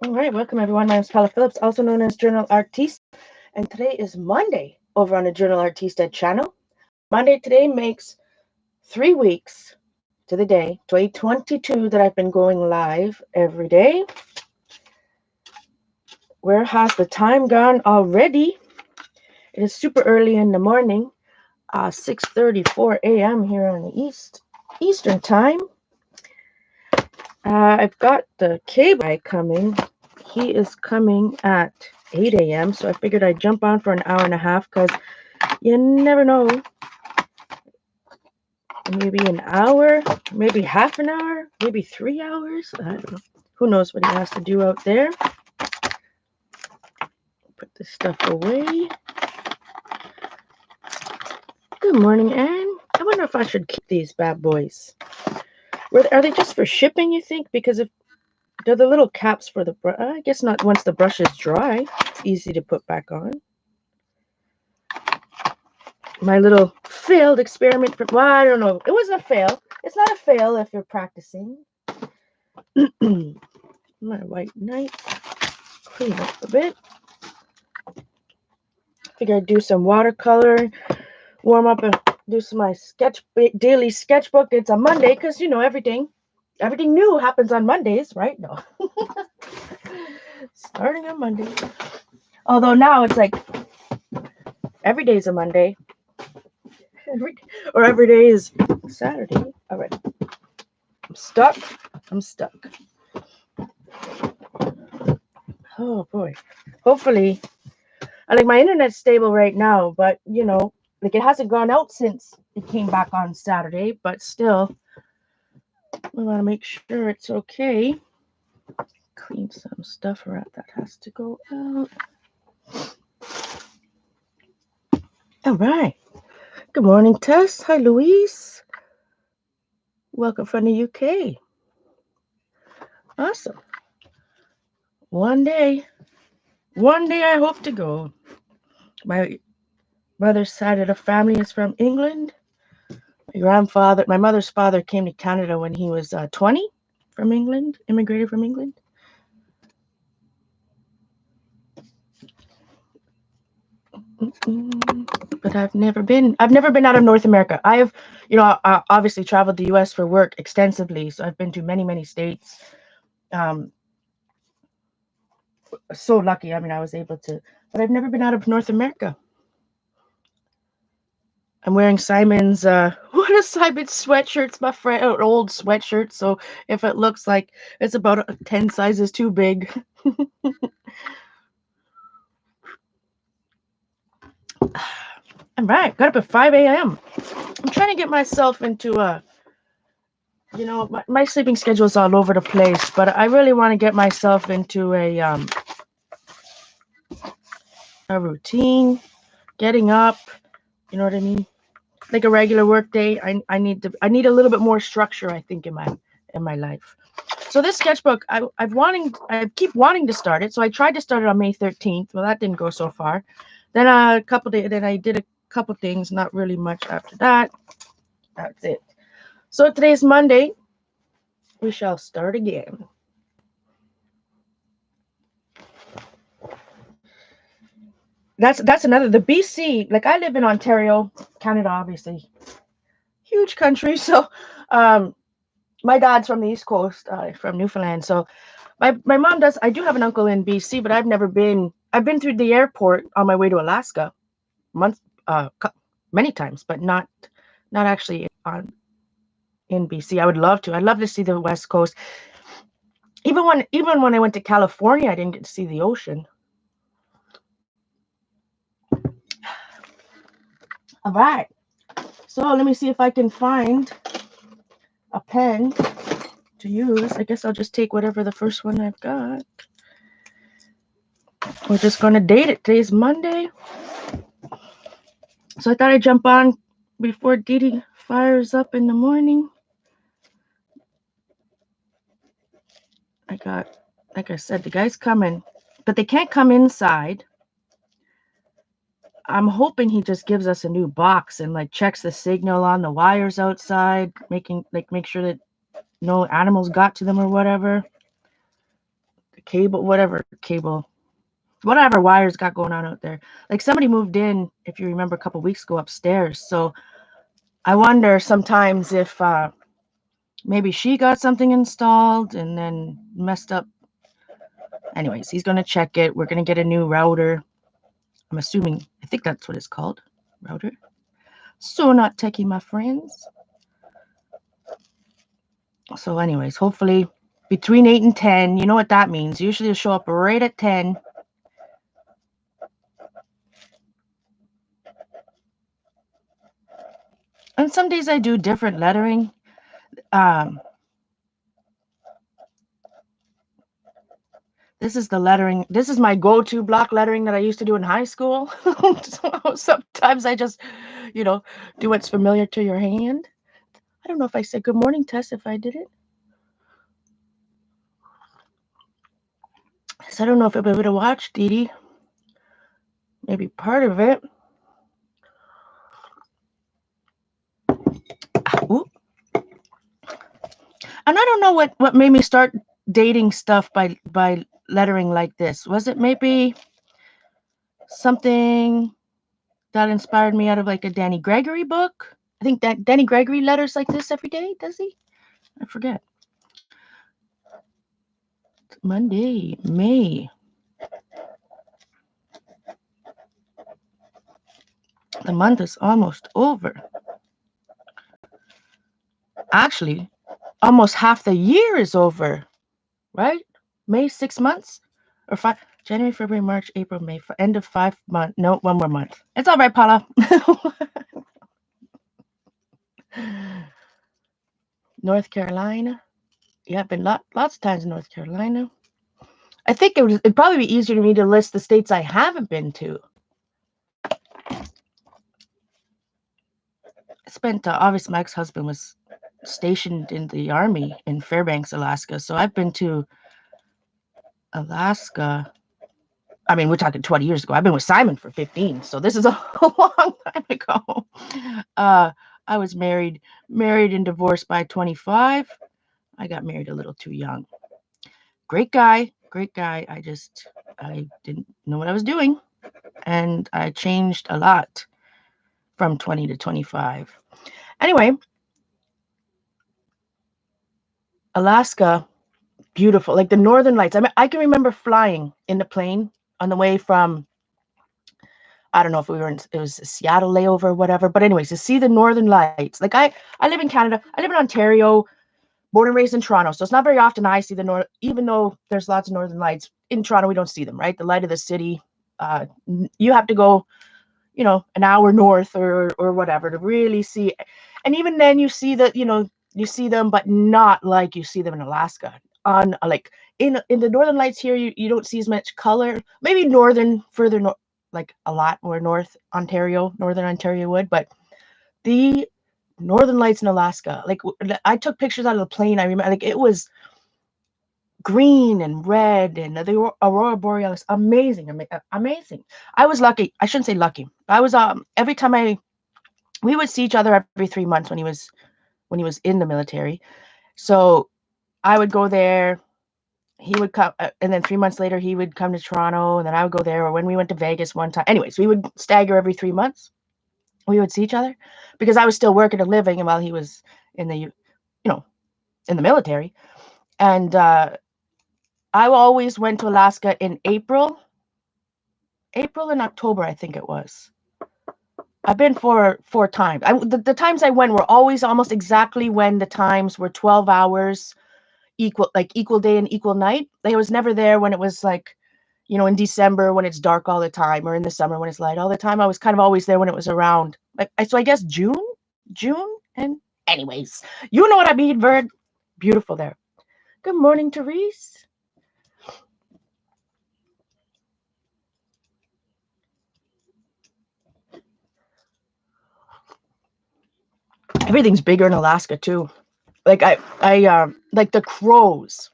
All right, welcome everyone. My name is Paula Phillips, also known as Journal Artiste, and today is Monday over on the Journal Artiste channel. Monday today makes 3 weeks to the day, 2022, that I've been going live every day. Where has the time gone already? It is super early in the morning, 6:34 a.m. here on the Eastern time. I've got the cable guy coming. He is coming at 8 a.m. So I figured I'd jump on for an hour and a half because you never know. Maybe an hour, maybe half an hour, maybe 3 hours. I don't know. Who knows what he has to do out there. Put this stuff away. Good morning, Anne. I wonder if I should keep these bad boys. Are they just for shipping, you think? Because if they're the little caps for the brush, I guess not once the brush is dry. It's easy to put back on. My little failed experiment. Well, I don't know. It wasn't a fail. It's not a fail if you're practicing. My white knight. Clean up a bit. Figure I'd do some watercolor, warm up and do some my daily sketchbook. It's a Monday because everything new happens on Mondays, right? No. Starting on Monday. Although now it's like every day's a Monday. Every day is Saturday. All right. I'm stuck. Oh boy. Hopefully, my internet's stable right now, but it hasn't gone out since it came back on Saturday, but still, we want to make sure it's okay. Clean some stuff around that has to go out. All right. Good morning, Tess. Hi, Louise. Welcome from the UK. Awesome. One day I hope to go. My mother's side of the family is from England. My mother's father came to Canada when he was 20 from England, immigrated from England. But I've never been out of North America. I have, obviously traveled the U.S. for work extensively, so I've been to many, many states. So lucky. I was able to, but I've never been out of North America. I'm wearing Simon's, one of Simon's sweatshirts, my friend, old sweatshirt. So if it looks like it's about 10 sizes too big. All right, got up at 5 a.m. I'm trying to get myself into my sleeping schedule is all over the place, but I really want to get myself into a routine, getting up, you know what I mean? Like a regular work day. I need a little bit more structure, I think, in my life. So this sketchbook, I keep wanting to start it. So I tried to start it on May 13th. Well, that didn't go so far. Then I did a couple things, not really much after that. That's it. So today's Monday. We shall start again. That's another, the BC, like I live in Ontario, Canada, obviously. Huge country. So my dad's from the East Coast, from Newfoundland. So my mom does. I do have an uncle in BC, but I've never been. I've been through the airport on my way to Alaska, many times, but not actually in BC. I would love to. I'd love to see the West Coast. Even when I went to California, I didn't get to see the ocean. All right. So let me see if I can find a pen to use. I guess I'll just take whatever the first one I've got. We're just going to date it. Today's Monday. So I thought I'd jump on before Dee Dee fires up in the morning. Like I said, the guy's coming, but they can't come inside. I'm hoping he just gives us a new box and checks the signal on the wires outside, make sure that no animals got to them or whatever. cable, whatever wires got going on out there. Like somebody moved in, if you remember, a couple weeks ago upstairs. So I wonder sometimes if maybe she got something installed and then messed up. Anyways, he's going to check it. We're going to get a new router. I'm assuming, I think that's what it's called, router. So not techie, my friends. So anyways, hopefully between 8 and 10, you know what that means. Usually it'll show up right at 10. And some days I do different lettering. This is the lettering. This is my go-to block lettering that I used to do in high school. So sometimes I just, do what's familiar to your hand. I don't know if I said good morning, Tess, if I did it. So I don't know if I'll be able to watch, Dee Dee. Maybe part of it. Ooh. And I don't know what made me start dating stuff by lettering like this. Was it maybe something that inspired me out of like a Danny Gregory book? I think that Danny Gregory letters like this every day, does he? I forget. Monday, May. The month is almost over. Actually, almost half the year is over, right? May, 6 months? Or 5? January, February, March, April, May. End of 5 months. No, 1 more month. It's all right, Paula. North Carolina. Yeah, I've been lots of times in North Carolina. I think it'd probably be easier for me to list the states I haven't been to. I spent, obviously, my ex-husband was stationed in the Army in Fairbanks, Alaska. So I've been to Alaska. I mean, we're talking 20 years ago. I've been with Simon for 15. So this is a long time ago. I was married and divorced by 25. I got married a little too young. Great guy. I didn't know what I was doing. And I changed a lot from 20 to 25. Anyway, Alaska, beautiful. Like the Northern Lights. I can remember flying in the plane on the way from, I don't know if it was a Seattle layover or whatever. But anyways, to see the Northern Lights. Like I live in Canada. I live in Ontario, born and raised in Toronto. So it's not very often I see the North, even though there's lots of Northern Lights. In Toronto, we don't see them, right? The light of the city. You have to go, an hour north or whatever to really see. And even then you see that, you see them, but not like you see them in Alaska. On like in the Northern Lights here, you don't see as much color. Maybe further north, like a lot more northern Ontario would, but the Northern Lights in Alaska, like I took pictures out of the plane. I remember, like, it was green and red and the aurora borealis, amazing. I was lucky. I shouldn't say lucky. I was every time we would see each other every 3 months when he was in the military. So I would go there, he would come, and then 3 months later he would come to Toronto, and then I would go there. Or when we went to Vegas one time, anyways, we would stagger every 3 months. We would see each other because I was still working and living, and while he was in the in the military. And I always went to Alaska in April and October, I think it was. I've been 4 times. The times I went were always almost exactly when the times were 12 hours, equal day and equal night. I was never there when it was like, in December when it's dark all the time, or in the summer when it's light all the time. I was kind of always there when it was around. So I guess June, and anyways, you know what I mean, Verd. Beautiful there. Good morning, Therese. Everything's bigger in Alaska too. Like I like the crows.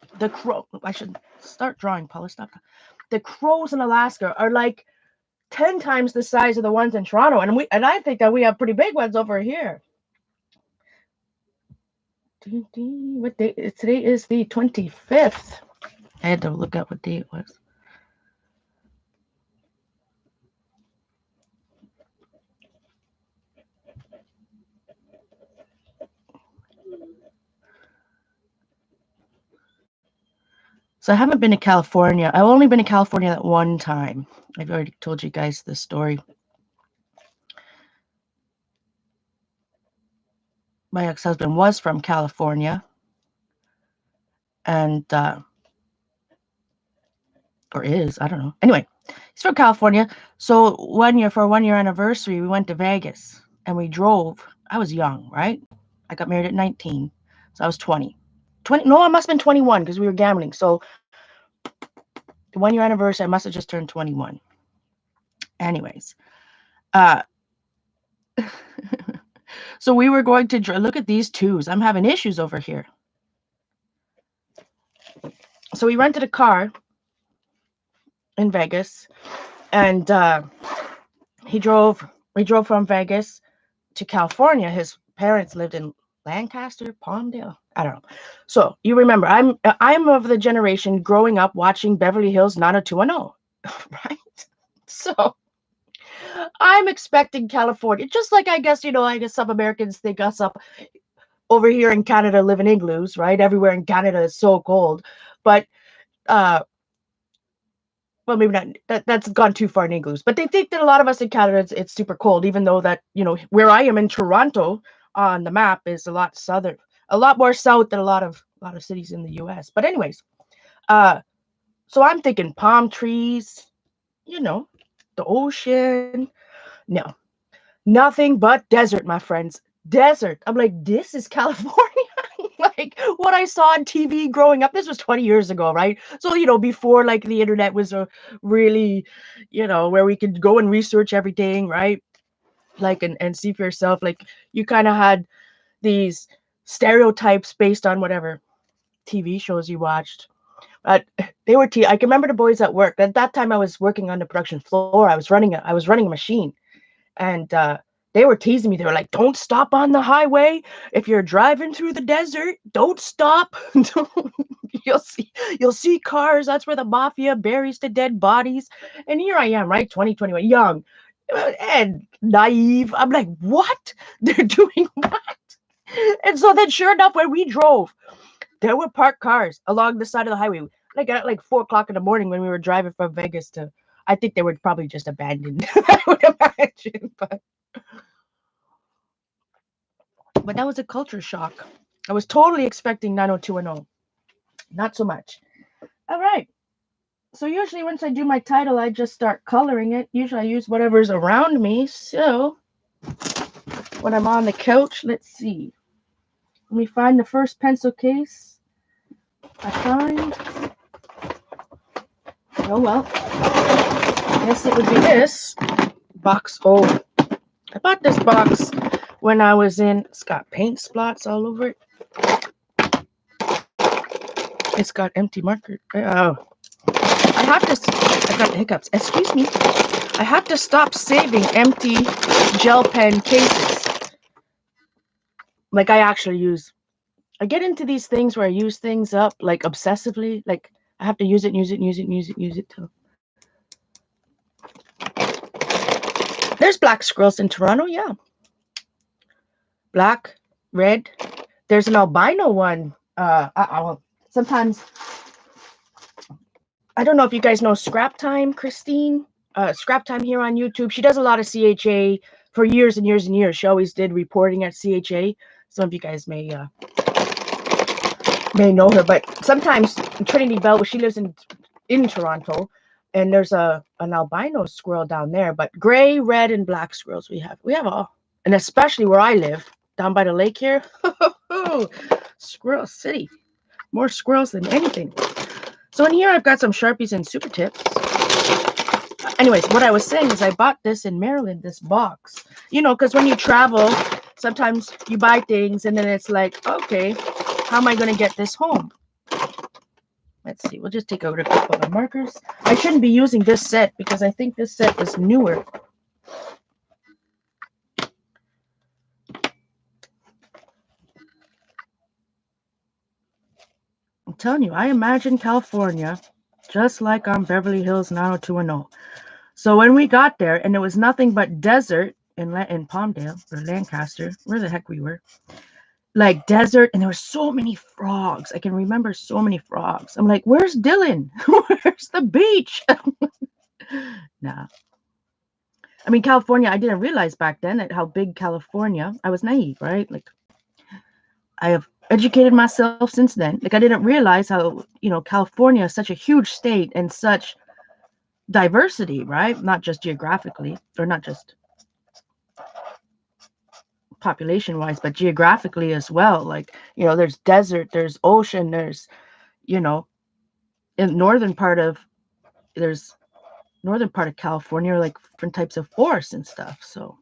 I should start drawing, Paula. Stop. The crows in Alaska are like 10 times the size of the ones in Toronto, and I think that we have pretty big ones over here. What day? Today is the 25th. I had to look up what day it was. So I haven't been to California. I've only been to California that one time. I've already told you guys this story. My ex-husband was from California, and or is, I don't know. Anyway, he's from California. So for a 1 year anniversary, we went to Vegas and we drove. I was young, right? I got married at 19, so I was 20. 20? No, I must have been 21 because we were gambling. So the 1 year anniversary, I must have just turned 21. Anyways, uh, so we were going to look at these twos. I'm having issues over here. So we rented a car in Vegas, and we drove from Vegas to California. His parents lived in Lancaster, Palmdale. I don't know. So you remember, I'm of the generation growing up watching Beverly Hills 90210, right? So I'm expecting California, just like I guess some Americans think us up over here in Canada live in igloos, right? Everywhere in Canada is so cold, but well, maybe not. That's gone too far in igloos. But they think that a lot of us in Canada, it's super cold, even though that where I am in Toronto on the map is a lot more south than a lot of cities in the U.S. But anyways, so I'm thinking palm trees, the ocean. No, nothing but desert, my friends. Desert. I'm like, this is California. Like what I saw on TV growing up. This was 20 years ago, right? So, before like the internet was a really, where we could go and research everything, right? Like and see for yourself. Like you kind of had these stereotypes based on whatever TV shows you watched. But they were I can remember the boys at work. At that time I was working on the production floor. I was running a machine, and they were teasing me. They were like, "Don't stop on the highway. If you're driving through the desert, don't stop. You'll see cars. That's where the mafia buries the dead bodies." And here I am, right, 2021, young and naive. I'm like, "What? They're doing what?" And so then, sure enough, when we drove, there were parked cars along the side of the highway. Like at like 4 o'clock in the morning when we were driving from Vegas to. I think they were probably just abandoned. I would imagine, but that was a culture shock. I was totally expecting 90210. Not so much. All right. So usually once I do my title, I just start coloring it. Usually I use whatever's around me. So when I'm on the couch, let's see. Let me find the first pencil case I find. Oh well. I guess it would be this box. Oh, I bought this box when I was in. It's got paint spots all over it. It's got empty marker. Oh, I got the hiccups. Excuse me. I have to stop saving empty gel pen cases. Like I get into these things where I use things up like obsessively. Like I have to use it, till. There's black squirrels in Toronto, yeah. Black, red. There's an albino one. Sometimes I don't know if you guys know Scrap Time, Christine. Scrap Time here on YouTube. She does a lot of CHA for years and years and years. She always did reporting at CHA. Some of you guys may know her, but sometimes Trinity Bell, she lives in Toronto, and there's an albino squirrel down there. But gray, red, and black squirrels we have all, and especially where I live down by the lake here, Squirrel City, more squirrels than anything. So in here I've got some Sharpies and Super Tips. Anyways, what I was saying is I bought this in Maryland, this box. Because when you travel, sometimes you buy things and then it's like, okay, how am I going to get this home? Let's see. We'll just take out a couple of markers. I shouldn't be using this set because I think this set is newer. telling you, I imagine California just like on Beverly Hills 90210. So when we got there, and it was nothing but desert in Palmdale or Lancaster, where the heck we were, like desert, and there were so many frogs. I can remember so many frogs. I'm like, where's Dylan? Where's the beach? Nah. I mean, California, I didn't realize back then that how big California, I was naive, right? Like, I have educated myself since then. Like, I didn't realize how, California is such a huge state and such diversity, right? Not just geographically, or not just population wise, but geographically as well. Like, there's desert, there's ocean, there's, in there's northern part of California, like different types of forests and stuff. So,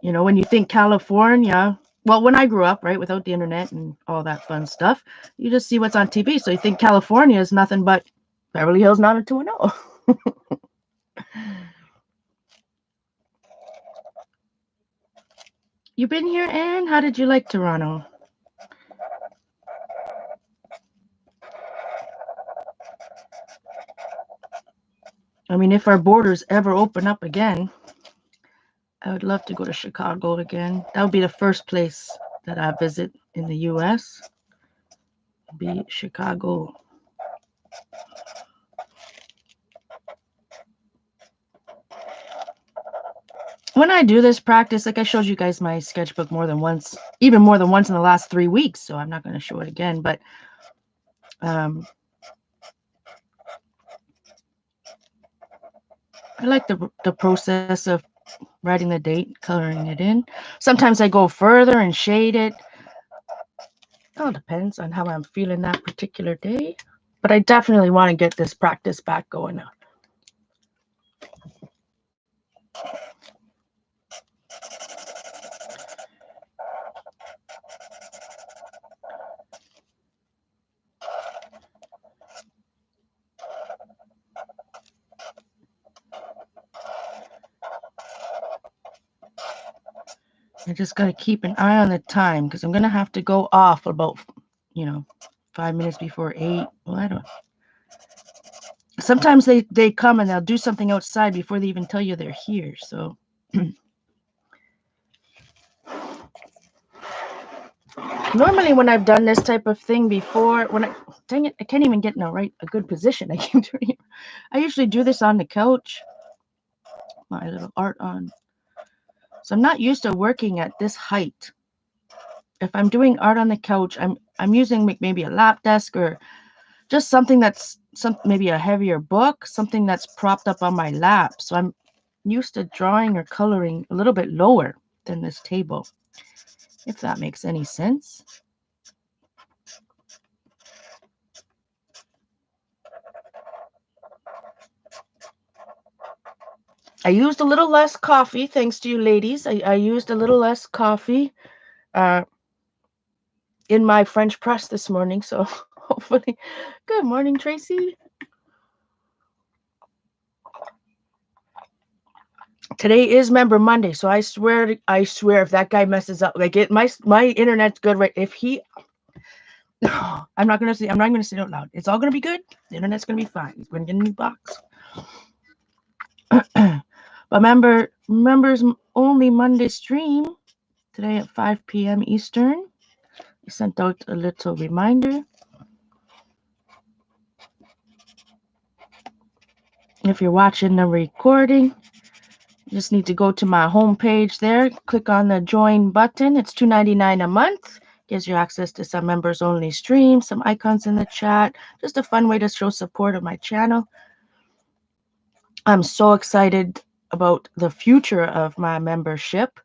when you think California, well, when I grew up, right, without the internet and all that fun stuff, you just see what's on TV. So you think California is nothing but Beverly Hills 90210. You been here, Anne? How did you like Toronto? I mean, if our borders ever open up again, I would love to go to Chicago again. That would be the first place that I visit in the U.S. Be Chicago. When I do this practice, like I showed you guys my sketchbook more than once, even more than once in the last 3 weeks, so I'm not going to show it again, but I like the process of writing the date, coloring it in. Sometimes I go further and shade it. It all depends on how I'm feeling that particular day, but I definitely want to get this practice back going now. I just got to keep an eye on the time because I'm going to have to go off about, 5 minutes before 8. Well, I don't. Sometimes they come and they'll do something outside before they even tell you they're here. So normally when I've done this type of thing before, dang it, I can't even get in a good position. I keep doing it. I usually do this on the couch. My little art on. So I'm not used to working at this height. If I'm doing art on the couch, I'm using maybe a lap desk or just something that's maybe a heavier book, something that's propped up on my lap. So I'm used to drawing or coloring a little bit lower than this table, if that makes any sense. I used a little less coffee, thanks to you ladies. I used a little less coffee in my French press this morning, so hopefully. Good morning, Tracy. Today is Member Monday, so I swear if that guy messes up, like my internet's good, right? If he, I'm not gonna say it out loud. It's all gonna be good. The internet's gonna be fine. He's gonna get a new box. But members only Monday stream today at 5 p.m. Eastern. I sent out a little reminder. If you're watching the recording, you just need to go to my homepage there, click on the join button. It's $2.99 a month. Gives you access to some members only streams, some icons in the chat. Just a fun way to show support of my channel. I'm so excited about the future of my membership.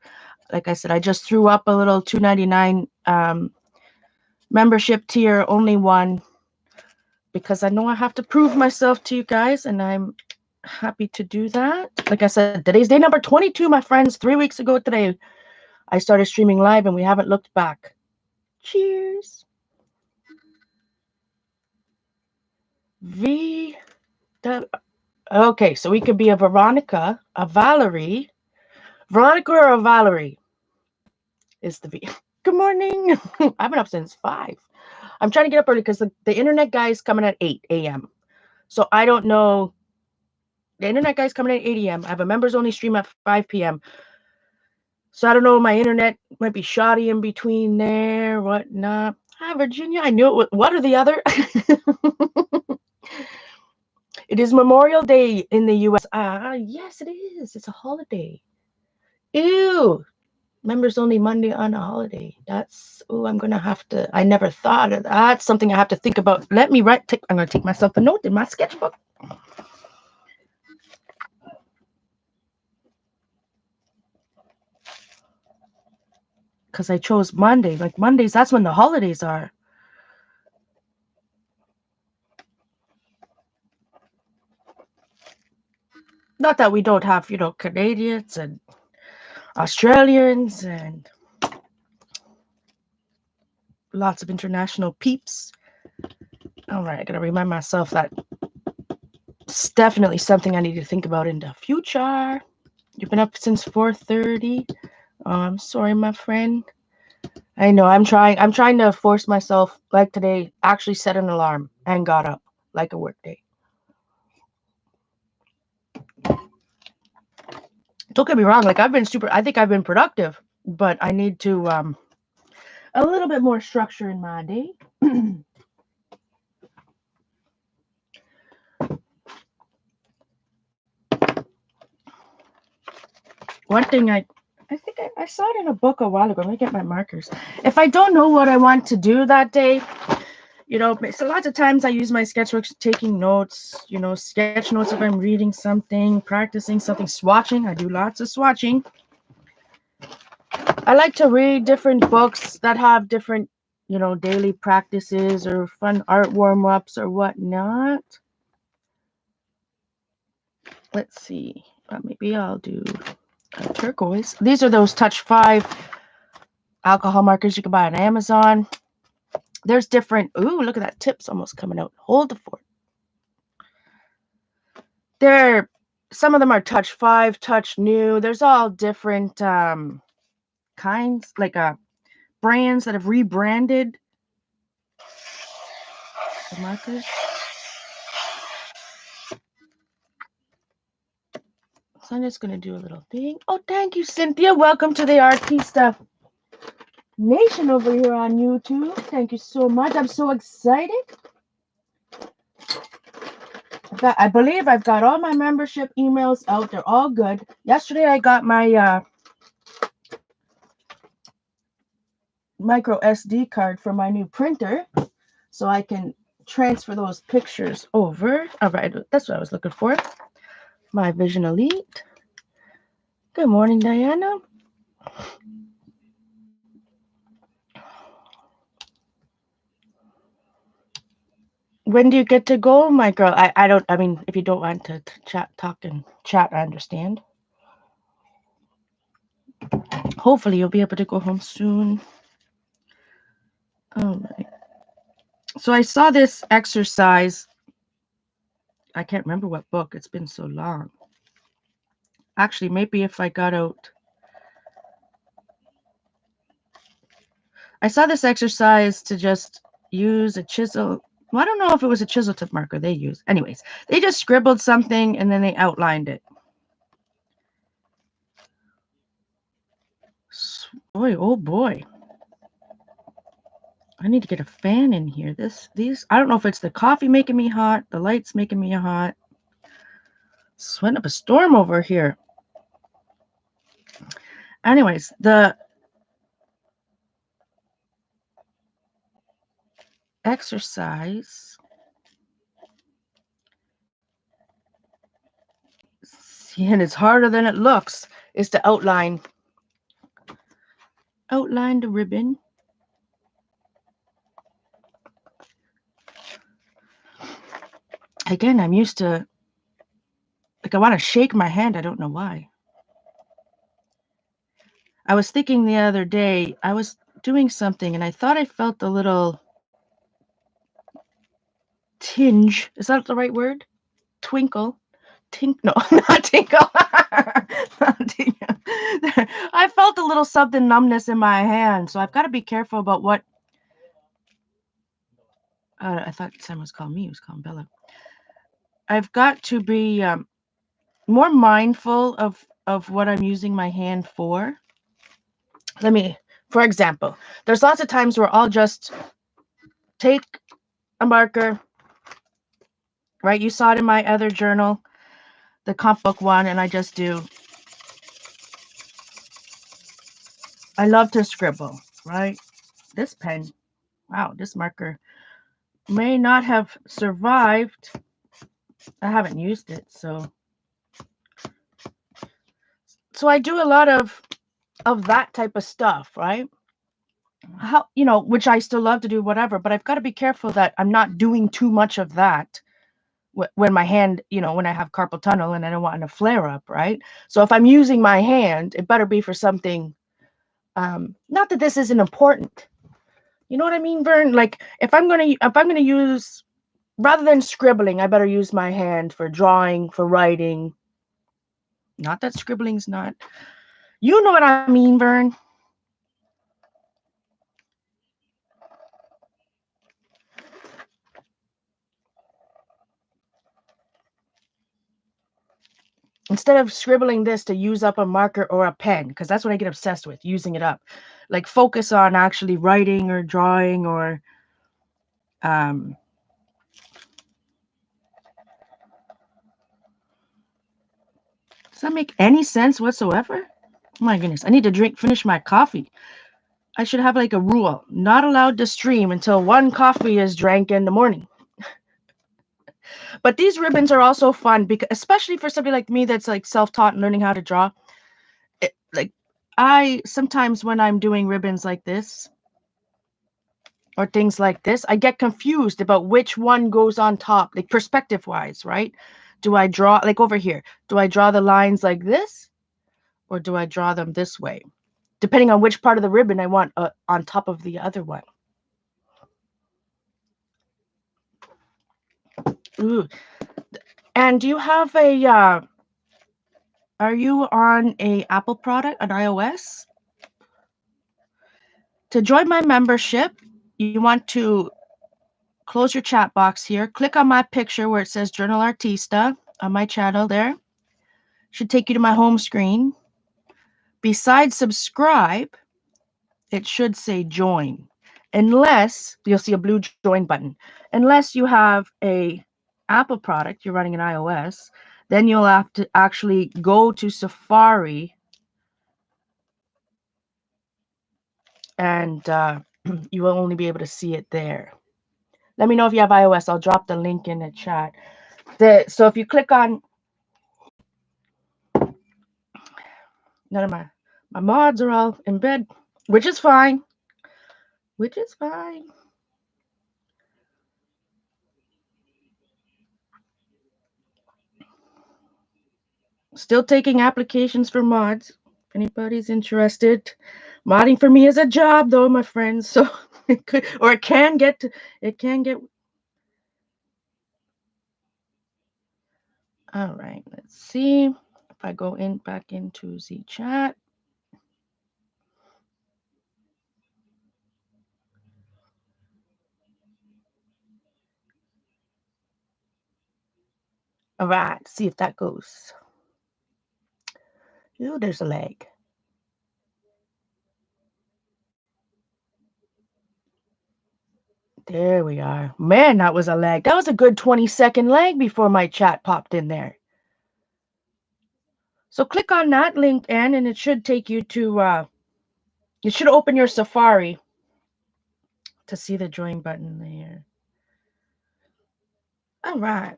Like I said, I just threw up a little $2.99 membership tier, only one, because I know I have to prove myself to you guys, and I'm happy to do that. Like I said, today's day number 22, my friends. 3 weeks ago today, I started streaming live, and we haven't looked back. Cheers. Okay, so we could be a Veronica, a Valerie. Veronica or a Valerie is the V. Good morning. I've been up since 5. I'm trying to get up early because the internet guy is coming at 8 a.m. So I don't know. The internet guy's coming at 8 a.m. I have a members only stream at 5 p.m. So I don't know. My internet might be shoddy in between there, whatnot. Hi, Virginia. I knew it was. What are the other? It is Memorial Day in the U.S. Yes, it is. It's a holiday. Ew. Members only Monday on a holiday. I'm going to have to. I never thought of that. That's something I have to think about. Let me I'm going to take myself a note in my sketchbook. Because I chose Monday. Like Mondays, that's when the holidays are. Not that we don't have, Canadians and Australians and lots of international peeps. All right, I got to remind myself that it's definitely something I need to think about in the future. You've been up since 4:30. I'm sorry, my friend. I know I'm trying to force myself, like today, actually set an alarm and got up like a work day. Don't get me wrong, like I think I've been productive, but I need to a little bit more structure in my day. One thing I think I saw it in a book a while ago. Let me get my markers. If I don't know what I want to do that day, so lots of times I use my sketchbooks taking notes, sketch notes if I'm reading something, practicing something, swatching. I do lots of swatching. I like to read different books that have different, daily practices or fun art warm-ups or whatnot. Let's see. Maybe I'll do a turquoise. These are those Touch 5 alcohol markers you can buy on Amazon. There's different. Ooh, look at that. Tips almost coming out. Hold the fort. Some of them are Touch 5, Touch New. There's all different kinds, like brands that have rebranded the markers. So I'm just going to do a little thing. Oh, thank you, Cynthia. Welcome to the Artista Nation over here on YouTube. Thank you so much. I'm so excited. I believe I've got all my membership emails out. They're all good. Yesterday I got my micro SD card for my new printer, so I can transfer those pictures over. All right, that's what I was looking for. My Vision Elite. Good morning, Diana. When do you get to go, my girl? I mean, if you don't want to talk and chat, I understand. Hopefully you'll be able to go home soon. All right. So I saw this exercise. I can't remember what book. It's been so long. Actually, maybe if I got out. I saw this exercise to just use a chisel. Well, I don't know if it was a chisel tip marker they used. Anyways, they just scribbled something and then they outlined it. Boy, oh boy. I need to get a fan in here. I don't know if it's the coffee making me hot, the lights making me hot. Sweating up a storm over here. Anyways, the exercise, and it's harder than it looks, is to outline the ribbon. Again, I'm used to, I want to shake my hand. I don't know why. I was thinking the other day, I was doing something and I thought I felt a little tinge. Is that the right word? Twinkle. No, not tinkle. Not tinkle. I felt a little something numbness in my hand, so I've got to be careful about what. I thought Sam was calling me. He was calling Bella. I've got to be more mindful of what I'm using my hand for. For example, there's lots of times where I'll just take a marker, right? You saw it in my other journal, the comp book one, and I just do. I love to scribble, right? This pen, wow, this marker may not have survived. I haven't used it, so I do a lot of that type of stuff, right? How, which I still love to do, whatever, but I've got to be careful that I'm not doing too much of that when my hand, when I have carpal tunnel and I don't want to flare up, right? So if I'm using my hand, it better be for something, not that this isn't important. You know what I mean, Vern? Like if I'm gonna use, rather than scribbling, I better use my hand for drawing, for writing. Not that scribbling's not. You know what I mean, Vern? Instead of scribbling this to use up a marker or a pen, because that's what I get obsessed with, using it up. Like focus on actually writing or drawing or does that make any sense whatsoever? Oh my goodness, I need to finish my coffee. I should have like a rule, not allowed to stream until one coffee is drank in the morning. But these ribbons are also fun, because especially for somebody like me that's like self-taught and learning how to draw. Like I sometimes, when I'm doing ribbons like this or things like this, I get confused about which one goes on top, like perspective wise, right? Do I draw, like over here, do I draw the lines like this or do I draw them this way? Depending on which part of the ribbon I want on top of the other one. Ooh. And do you have are you on a Apple product, an iOS? To join my membership, you want to close your chat box here. Click on my picture where it says Journal Artista on my channel there. Should take you to my home screen. Besides subscribe, it should say join. Unless, you'll see a blue join button. Unless you have a Apple product, you're running an iOS, then you'll have to actually go to Safari and you will only be able to see it there. Let me know if you have iOS. I'll drop the link in the chat. So if you click on, none of my mods are all in bed, which is fine. Which is fine. Still taking applications for mods. If anybody's interested. Modding for me is a job though, my friends. So it could, or it can get all right. Let's see if I go back into the chat. All right, see if that goes. Ooh, there's a lag. There we are. Man, that was a lag. That was a good 20-second lag before my chat popped in there. So click on that link, and it should take you to, it should open your Safari to see the join button there. All right.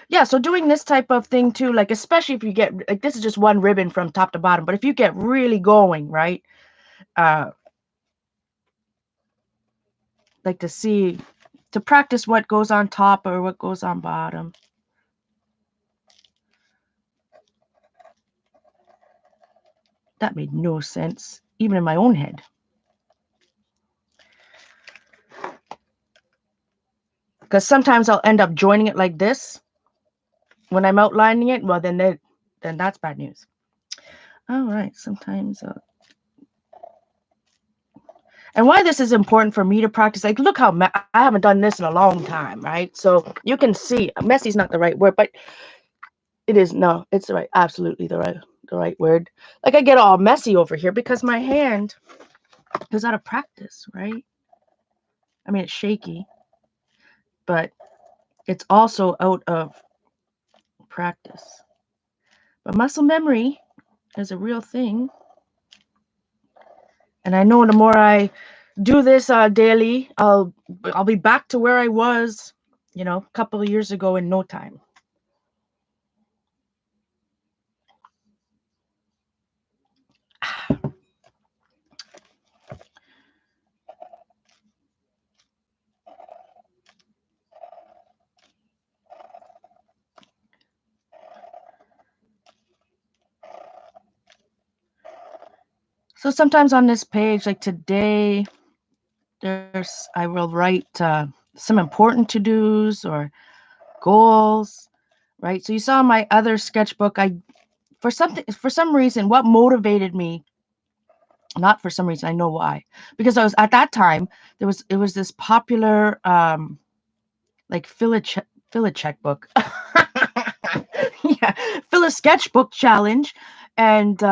Yeah, so doing this type of thing too, like especially if you get, like this is just one ribbon from top to bottom, but if you get really going, right? Like to practice what goes on top or what goes on bottom. That made no sense, even in my own head. Because sometimes I'll end up joining it like this when I'm outlining it. Well, then that's bad news. All right, sometimes And why this is important for me to practice, like, look how I haven't done this in a long time, right? So you can see, messy is not the right word, but it is, no, it's the right, absolutely the right word. Like, I get all messy over here because my hand is out of practice, right? I mean, it's shaky, but it's also out of practice. But muscle memory is a real thing. And I know the more I do this daily, I'll be back to where I was, a couple of years ago in no time. So sometimes on this page, like today, I will write some important to-dos or goals, right? So you saw my other sketchbook, for some reason, what motivated me, not for some reason, I know why, because I was at that time, it was this popular like fill a checkbook. Yeah, fill a sketchbook challenge. And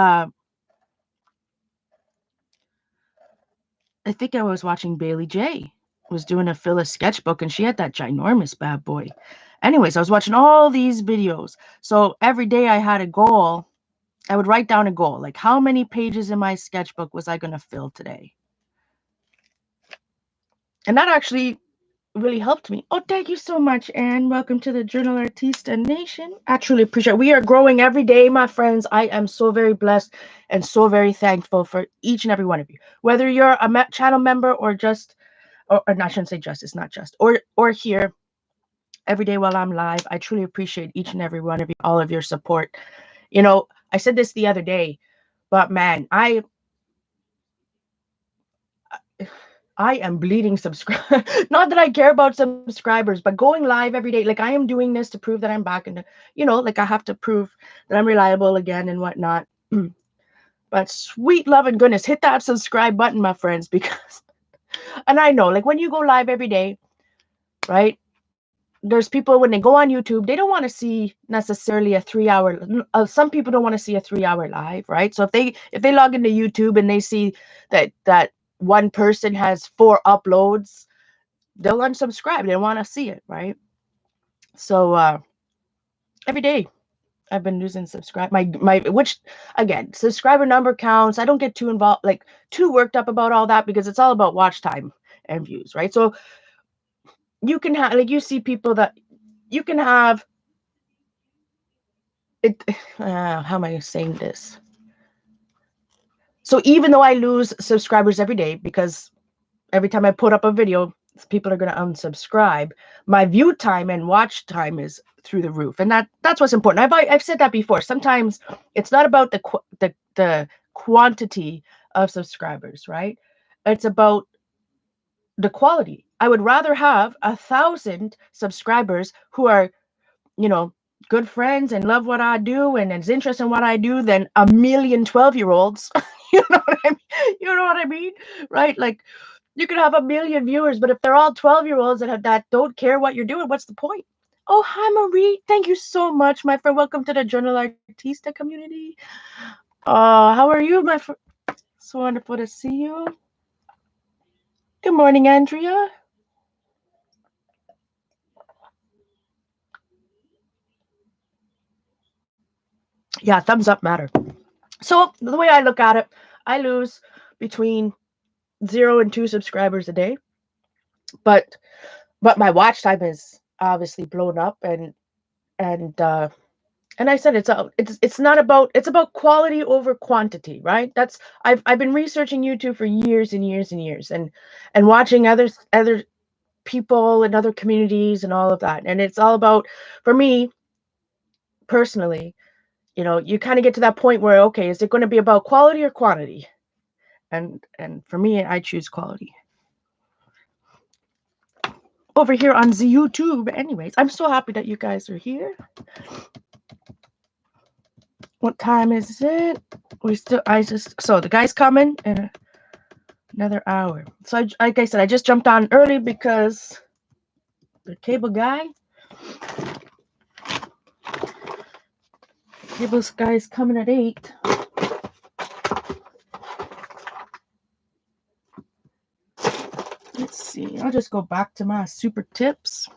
I think I was watching Bailey J was doing a fill a sketchbook, and she had that ginormous bad boy. Anyways, I was watching all these videos. So every day I had a goal. I would write down a goal, like how many pages in my sketchbook was I going to fill today? And that actually really helped me. Oh, thank you so much, Anne. Welcome to the Journal Artista Nation. I truly appreciate it. We are growing every day, my friends. I am so very blessed and so very thankful for each and every one of you. Whether you're a channel member or just, or I shouldn't say just, it's not just, or here every day while I'm live, I truly appreciate each and every one of you, all of your support. I said this the other day, but man, I am bleeding subscribe. Not that I care about subscribers, but going live every day. Like, I am doing this to prove that I'm back, and like I have to prove that I'm reliable again and whatnot. But sweet love and goodness, hit that subscribe button, my friends, because, and I know, like, when you go live every day, right? There's people, when they go on YouTube, they don't want to see necessarily a 3 hour. Some people don't want to see a 3 hour live, right? So if they log into YouTube and they see that one person has 4 uploads, they'll unsubscribe. They don't want to see it, right? So every day I've been losing subscribe my which, again, subscriber number counts. I don't get too involved, like too worked up about all that, because it's all about watch time and views, right? So you can have, like, you see people that you can have it. How am I saying this? So even though I lose subscribers every day, because every time I put up a video, people are going to unsubscribe, my view time and watch time is through the roof, and that's what's important. I've said that before. Sometimes it's not about the quantity of subscribers, right? It's about the quality. I would rather have 1,000 subscribers who are, you know, good friends and love what I do and is interested in what I do than a million 12-year-olds. You know what I mean? You know what I mean? Right? Like, you could have a million viewers, but if they're all 12-year-olds that don't care what you're doing, what's the point? Oh, hi, Marie. Thank you so much, my friend. Welcome to the Journal Artista community. How are you, my friend? So wonderful to see you. Good morning, Andrea. Yeah, thumbs up matter. So the way I look at it, I lose between 0 and 2 subscribers a day, but my watch time is obviously blown up, and I said it's not about, it's about quality over quantity, right? That's I've been researching YouTube for years and years and years, and watching other people and other communities and all of that, and it's all about, for me personally, you kind of get to that point where, okay, is it going to be about quality or quantity? And for me, I choose quality over here on the YouTube. Anyways, I'm so happy that you guys are here. What time is it? So the guy's coming in Another hour. So like I said, I just jumped on early because the cable guy's coming at 8. Let's see. I'll just go back to my super tips.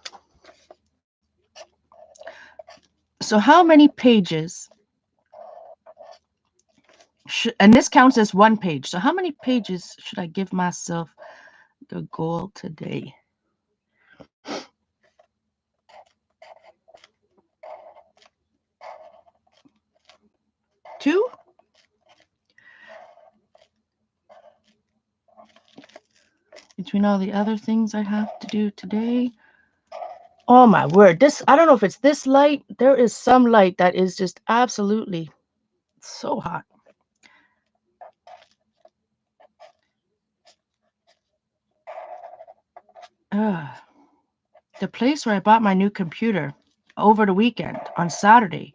So how many pages and this counts as one page. So how many pages should I give myself the goal today? 2? Between all the other things I have to do today. Oh my word. I don't know if it's this light. There is some light that is just absolutely so hot. The place where I bought my new computer over the weekend on Saturday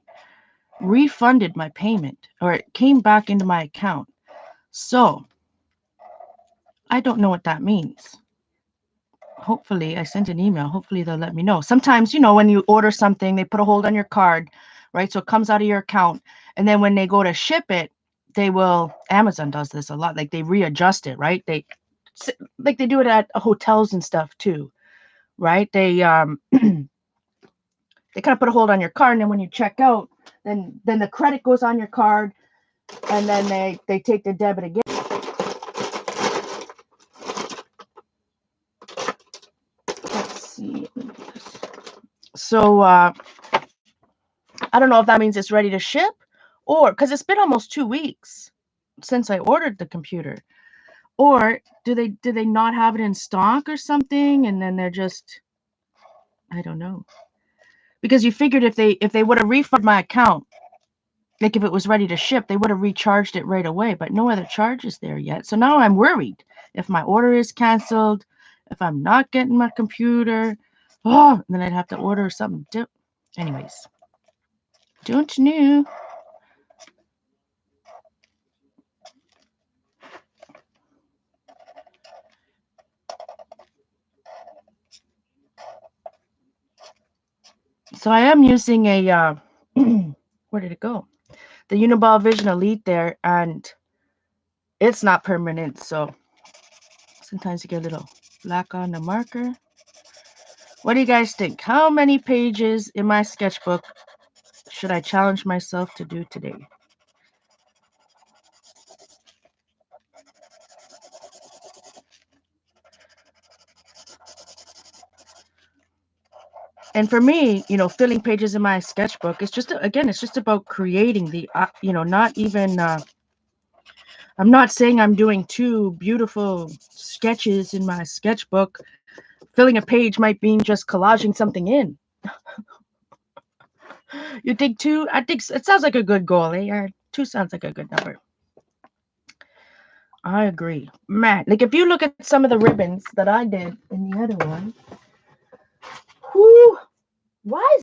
refunded my payment, or it came back into my account. So I don't know what that means. Hopefully, I sent an email. Hopefully, they'll let me know. Sometimes, when you order something, they put a hold on your card, right? So it comes out of your account. And then when they go to ship it, Amazon does this a lot. Like they readjust it, right? They do it at hotels and stuff too, right? They they kind of put a hold on your card, and then when you check out, then the credit goes on your card, and then they take the debit again. Let's see. So I don't know if that means it's ready to ship, or because it's been almost 2 weeks since I ordered the computer, or do they not have it in stock or something, and then they're just, I don't know. Because you figured if they would have refunded my account, like if it was ready to ship, they would have recharged it right away, but no other charge is there yet. So now I'm worried if my order is canceled, if I'm not getting my computer, then I'd have to order something different. Anyways, don't know. So I am using a, where did it go? The Uniball Vision Elite there, and it's not permanent, so sometimes you get a little black on the marker. What do you guys think? How many pages in my sketchbook should I challenge myself to do today? And for me, filling pages in my sketchbook, it's just, again, it's just about creating the, not even, I'm not saying I'm doing 2 beautiful sketches in my sketchbook. Filling a page might mean just collaging something in. You think 2? I think it sounds like a good goal, eh? 2 sounds like a good number. I agree. Man, like if you look at some of the ribbons that I did in the other one, whoo, why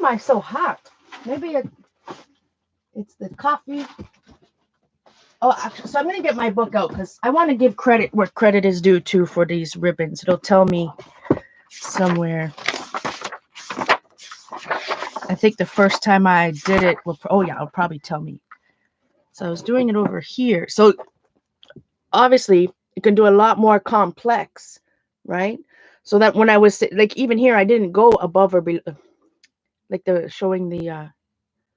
am I so hot? Maybe it's the coffee. Oh, actually, so I'm going to get my book out because I want to give credit where credit is due too for these ribbons. It'll tell me somewhere. I think the first time I did it, it'll probably tell me. So I was doing it over here. So obviously, you can do a lot more complex, right? So that when I was, like, even here, I didn't go above or below, like showing the, I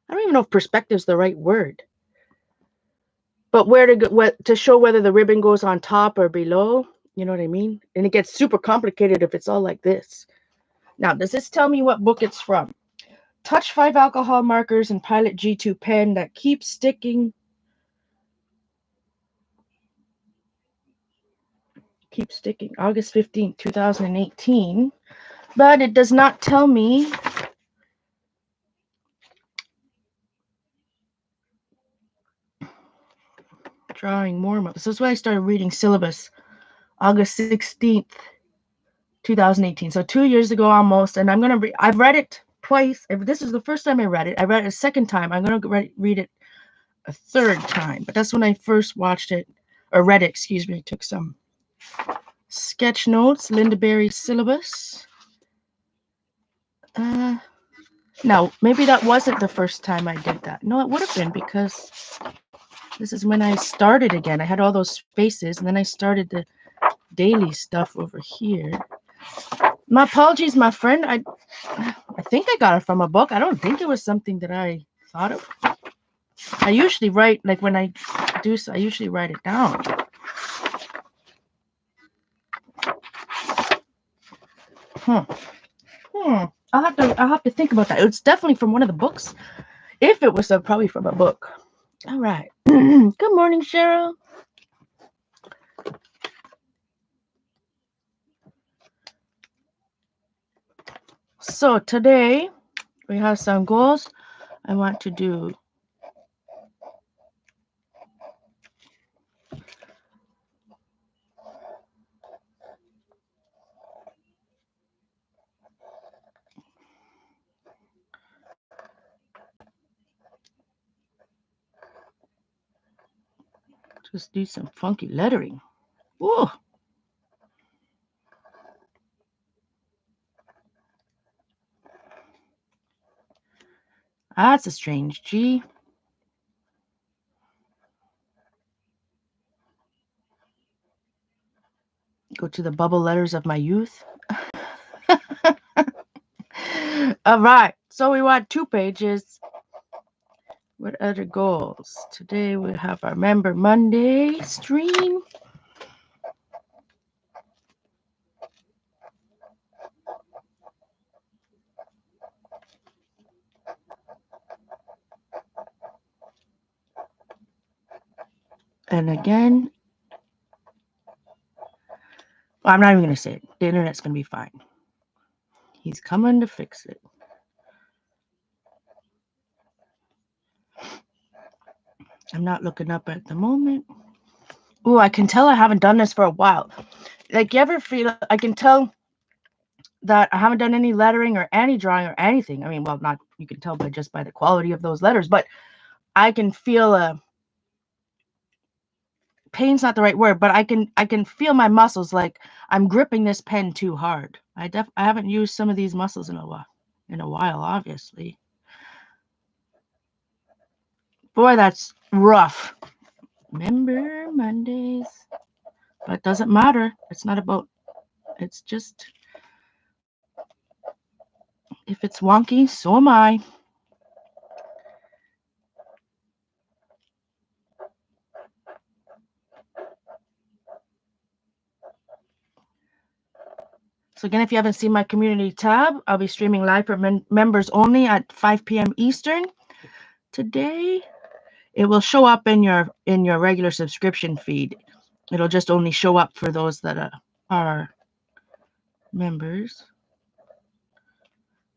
don't even know if perspective is the right word. But where to go, to show whether the ribbon goes on top or below, you know what I mean? And it gets super complicated if it's all like this. Now, does this tell me what book it's from? Touch 5 alcohol markers and Pilot G2 pen that keeps sticking. Keep sticking. August 15th, 2018. But it does not tell me drawing more. So this is why I started reading syllabus. August 16th, 2018. So 2 years ago almost. And I've read it twice. If this is the first time I read it, I read it a second time. I'm going to read it a third time. But that's when I first watched it, or read it, excuse me. I took some Sketch notes, Linda Berry syllabus. No, maybe that wasn't the first time I did that. No, it would have been because this is when I started again. I had all those spaces, and then I started the daily stuff over here. My apologies, my friend. I think I got it from a book. I don't think it was something that I thought of. I usually write, like when I do so, I usually write it down. I'll have to think about that. It's definitely from one of the books. If it was probably from a book. All right. Good morning, Cheryl. So today we have some goals. I want to do just do some funky lettering. Ooh. That's a strange G. Go to the bubble letters of my youth. All right. So we want 2 pages. What other goals? Today we have our Member Monday stream. And again, well, I'm not even going to say it. The internet's going to be fine. He's coming to fix it. I'm not looking up at the moment. Ooh, I can tell I haven't done this for a while. Like, you ever feel, I can tell that I haven't done any lettering or any drawing or anything. I mean, well, not, you can tell by just by the quality of those letters, but I can feel pain's not the right word, but I can feel my muscles, like I'm gripping this pen too hard. I haven't used some of these muscles in a while, obviously. Boy, that's rough. Remember Mondays. But it doesn't matter. It's not about, it's just, if it's wonky, so am I. So again, if you haven't seen my community tab, I'll be streaming live for members only at 5 p.m. Eastern. Today, it will show up in your regular subscription feed. It'll just only show up for those that are members.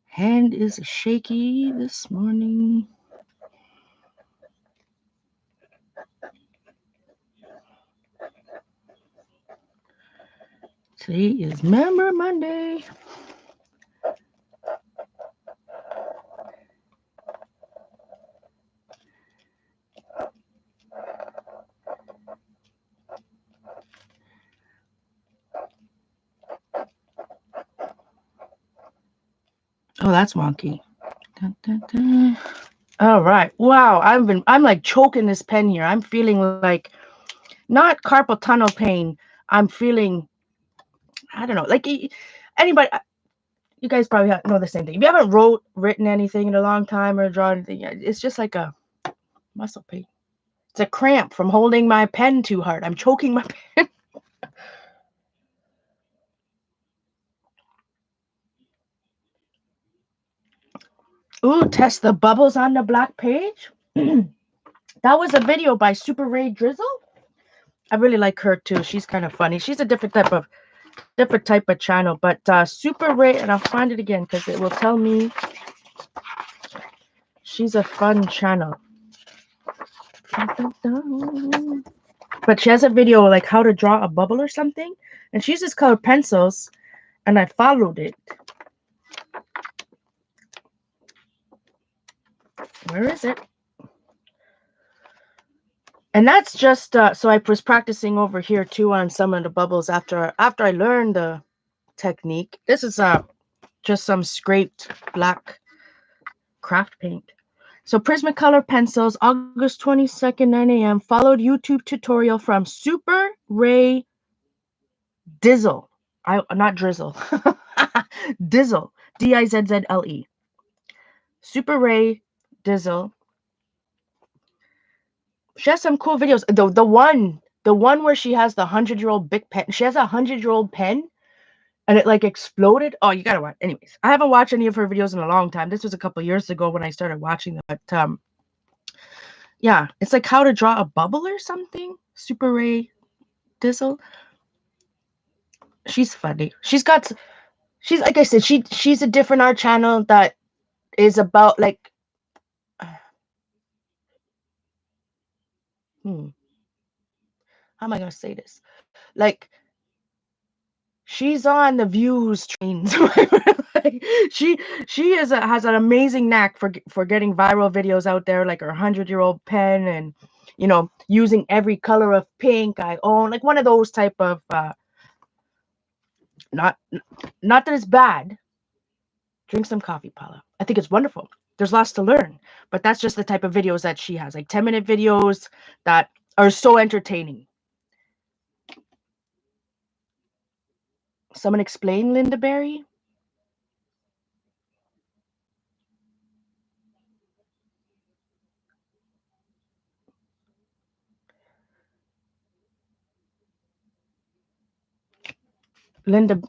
Hand is shaky this morning. Today is Member Monday. Oh, that's wonky. Dun, dun, dun. All right. Wow. I'm like choking this pen here. I'm feeling like not carpal tunnel pain. I'm feeling, I don't know, like anybody, you guys probably know the same thing. If you haven't written anything in a long time or drawn anything, it's just like a muscle pain. It's a cramp from holding my pen too hard. I'm choking my pen. Ooh, test the bubbles on the black page. That was a video by Super Ray Drizzle. I really like her too. She's kind of funny. She's a different type of channel, but Super Ray, and I'll find it again because it will tell me she's a fun channel. But she has a video like how to draw a bubble or something, and she uses colored pencils, and I followed it. Where is it? And that's just so I was practicing over here too on some of the bubbles after I learned the technique. This is just some scraped black craft paint. So Prismacolor pencils, August 22nd, 9 a.m. Followed YouTube tutorial from Super Ray Dizzle. Not drizzle. Dizzle. Dizzle. Super Ray Dizzle. She has some cool videos. The one where she has the 100-year-old big pen. She has a 100-year-old pen and it like exploded. Oh, you gotta watch. Anyways, I haven't watched any of her videos in a long time. This was a couple years ago when I started watching them. But yeah, it's like how to draw a bubble or something. Super Ray Dizzle. She's funny. She's like I said, she's a different art channel that is about like how am I gonna say this? Like she's on the views trains. Like, she has an amazing knack for getting viral videos out there, like her 100-year-old pen, and using every color of pink I own, like one of those type of not not that it's bad. Drink some coffee, Paula. I think it's wonderful. There's lots to learn, but that's just the type of videos that she has, like 10-minute videos that are so entertaining. Someone explain Linda Berry? Linda,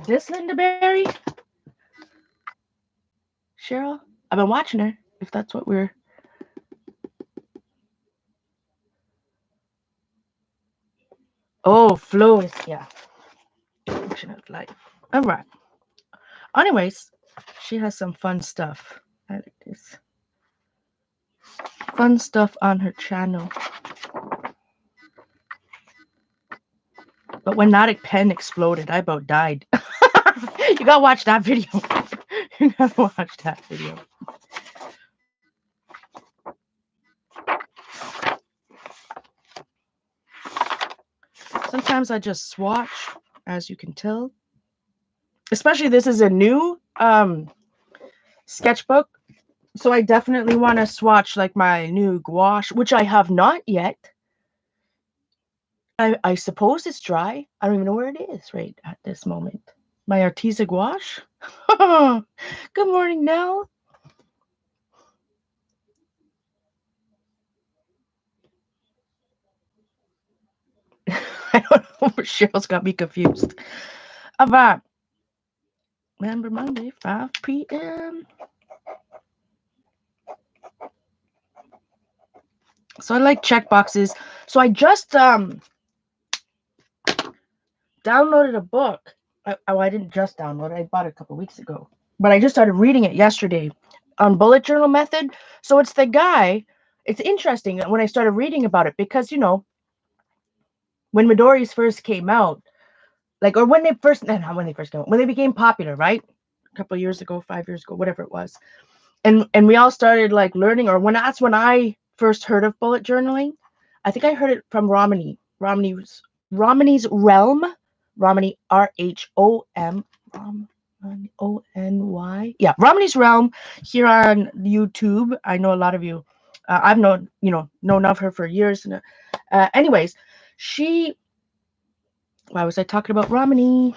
this Linda Berry? Cheryl? I've been watching her, if that's what we're... Oh, flow is, yeah. Function of life. All right. Anyways, she has some fun stuff. I like this. Fun stuff on her channel. But when Nautic Pen exploded, I about died. You gotta watch that video. You gotta watch that video. Sometimes I just swatch, as you can tell. Especially this is a new sketchbook. So I definitely want to swatch like my new gouache, which I have not yet. I suppose it's dry. I don't even know where it is right at this moment. My Arteza gouache. Good morning, Nell. I don't know. Cheryl's got me confused. About remember Monday, 5 p.m. So I like checkboxes. So I just downloaded a book. I didn't just download it. I bought it a couple weeks ago. But I just started reading it yesterday on bullet journal method. So it's the guy. It's interesting when I started reading about it because, when Midori's first came out, like, or when they first, not when they first came out, when they became popular, right? A couple of years ago, 5 years ago, whatever it was. And we all started like learning, or that's when I first heard of bullet journaling. I think I heard it from Romany. Romany's Realm. Romany, RHOM. ONY. Yeah, Romany's Realm here on YouTube. I know a lot of you. I've known of her for years. Anyways, why was I talking about Romany?